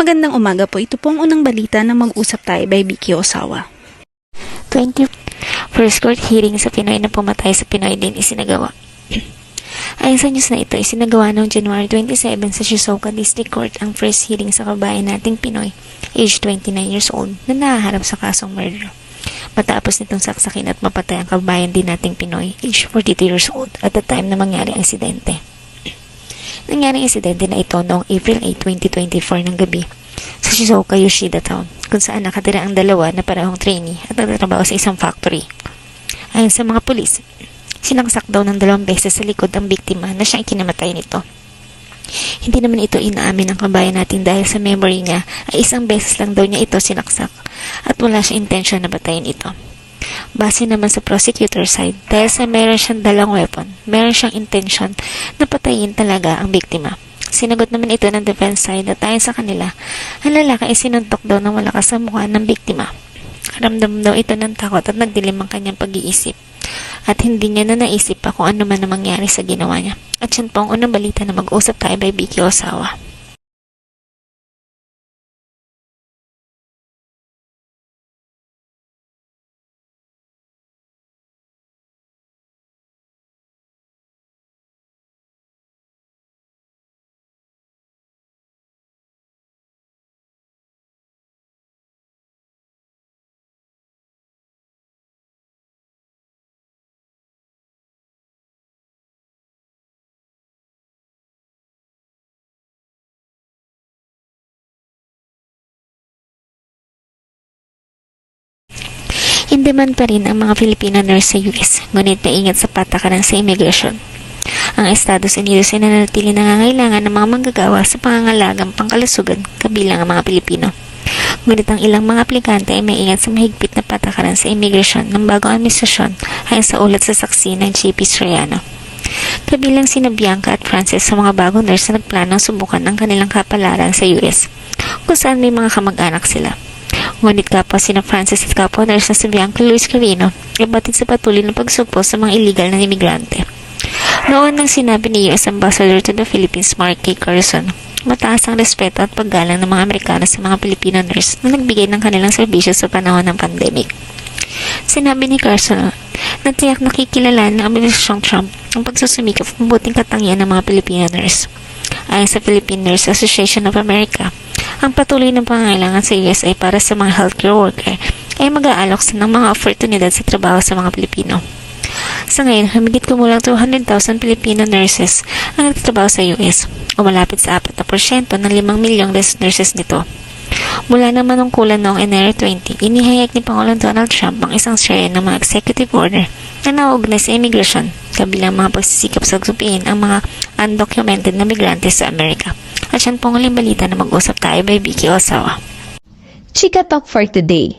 Magandang umaga po. Ito po ang unang balita na mag-usap tayo by Vicky Osawa. 20 first court hearing sa Pinoy na pumatay sa Pinoy din isinagawa. Ayon sa news na ito, isinagawa noong January 27 sa Shizuoka District Court ang first hearing sa kabayan nating Pinoy, age 29 years old, na nahaharap sa kasong murder. Matapos nitong saksakin at mapatay ang kabayan din nating Pinoy, age 42 years old, at the time na mangyari ang insidente. Nangyari ang insidente na ito noong April 8, 2024 ng gabi sa Shizuoka, Yoshida Town, kung saan nakatira ang dalawa na parehong trainee at nagtatrabaho sa isang factory. Ayon sa mga pulis, sinaksak daw ng 2 beses sa likod ang biktima na siyang ikinamatay nito. Hindi naman ito inaamin ng kabayan natin dahil sa memory niya ay 1 beses lang daw niya ito sinaksak at wala siya intensyon na batayin ito. Base naman sa prosecutor side, dahil sa meron siyang dalang weapon, meron siyang intensyon na patayin talaga ang biktima. Sinagot naman ito ng defense side at ayon sa kanila, ang lalaki ay sinuntok daw ng malakas sa mukha ng biktima. Ramdam daw ito ng takot at nagdilim ang kanyang pag-iisip. At hindi niya na naisip pa kung ano man ang mangyari sa ginawa niya. At yan po ang unang balita na mag-usap tayo by Vicky Osawa. Hindi man pa rin ang mga Filipino nurse sa US, ngunit naingat sa patakaran sa imigrasyon. Ang Estados Unidos ay nananatili nangangailangan ng mga manggagawa sa pangangalagang pangkalusugan kabilang ang mga Pilipino. Ngunit ang ilang mga aplikante ay maingat sa mahigpit na patakaran sa imigrasyon ng bagong administrasyon ayon sa ulat sa saksi ng JP Soriano. Kabilang sina Bianca at Francis sa mga bagong nurse na nagplanong subukan ang kanilang kapalaran sa US, kung saan may mga kamag-anak sila. Ngunit kapwa sina Francis at kapwa nurse na si Bianca Luis Carino ay batid sa patuloy na pagsugpo sa mga illegal na imigrante. Noon nang sinabi ni US Ambassador to the Philippines Mark K. Carson, mataas ang respeto at paggalang ng mga Amerikano sa mga Filipino nurse na nagbigay ng kanilang serbisyo sa panahon ng pandemic. Sinabi ni Carson na tiyak nakikilalan ng Administrasyong Trump ang pagsusumikap ng mabuting katangian ng mga Filipino nurse. Ayon sa Philippine Nurse Association of America, ang patuloy na pangangailangan sa US ay para sa mga healthcare worker ay mag-aalok ng mga oportunidad sa trabaho sa mga Pilipino. Sa ngayon, humigit kumulang 200,000 Filipino nurses ang nagtatrabaho sa US o malapit sa 4% ng 5 milyong nurses nito. Mula ng manungkulan noong Enero 20, inihayag ni Pangulong Donald Trump ang isang serye ng mga executive order na nauugnay sa immigration, kabilang mga pagsisikap sa supiin ang mga undocumented na migrante sa Amerika. At yan pong uling balita na mag-usap tayo by Vicky Osawa. Chika Talk for today.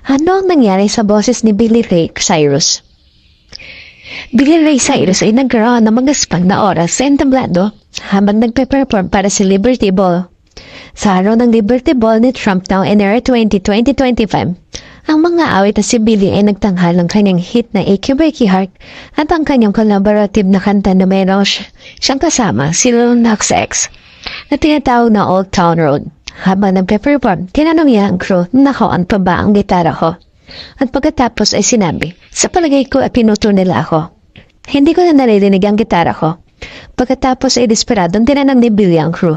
Ano ang nangyari sa boses ni Billy Ray Cyrus? Billy Ray Cyrus ay nagkaroon ng magaspang na oras sa entablado habang nagpe-perform para sa Liberty Ball. Sa araw ng Liberty Ball ni Trump noong Enero 20, 2025, ang mga awit na si Billy ay nagtanghal ng kanyang hit na Achy Breaky Heart at ang kanyang collaborative na kanta na mayroon siyang kasama si Lil Nas X na tinatawag na Old Town Road. Habang nagpe-perform, tinanong niya ang crew na nakuhaan pa ba ang gitara ko. At pagkatapos ay sinabi, sa palagay ko ay pinuto nila ako. Hindi ko na naririnig ang gitara ko. Pagkatapos ay desperadong tinanong ni Billy ang crew,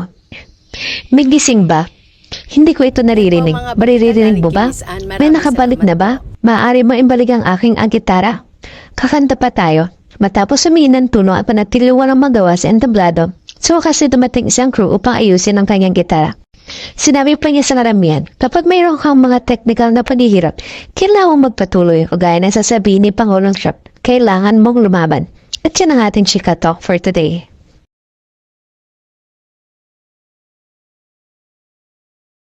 may gising ba? Hindi ko ito naririnig. Maririnig mo ba? May nakabalik na ba? Maaari mo imbalik ang aking gitara. Kakanta pa tayo. Matapos sabihin ng tuno at panatili walang magawa sa entablado, so kasi dumating isang crew upang ayusin ang kanyang gitara. Sinabi pa niya sa karamihan, kapag mayroon kang mga technical na paghihirap, kailangan magpatuloy o gaya na sasabihin ni Pangulong Trump, kailangan mong lumaban. At yan ang ating Chika Talk for today.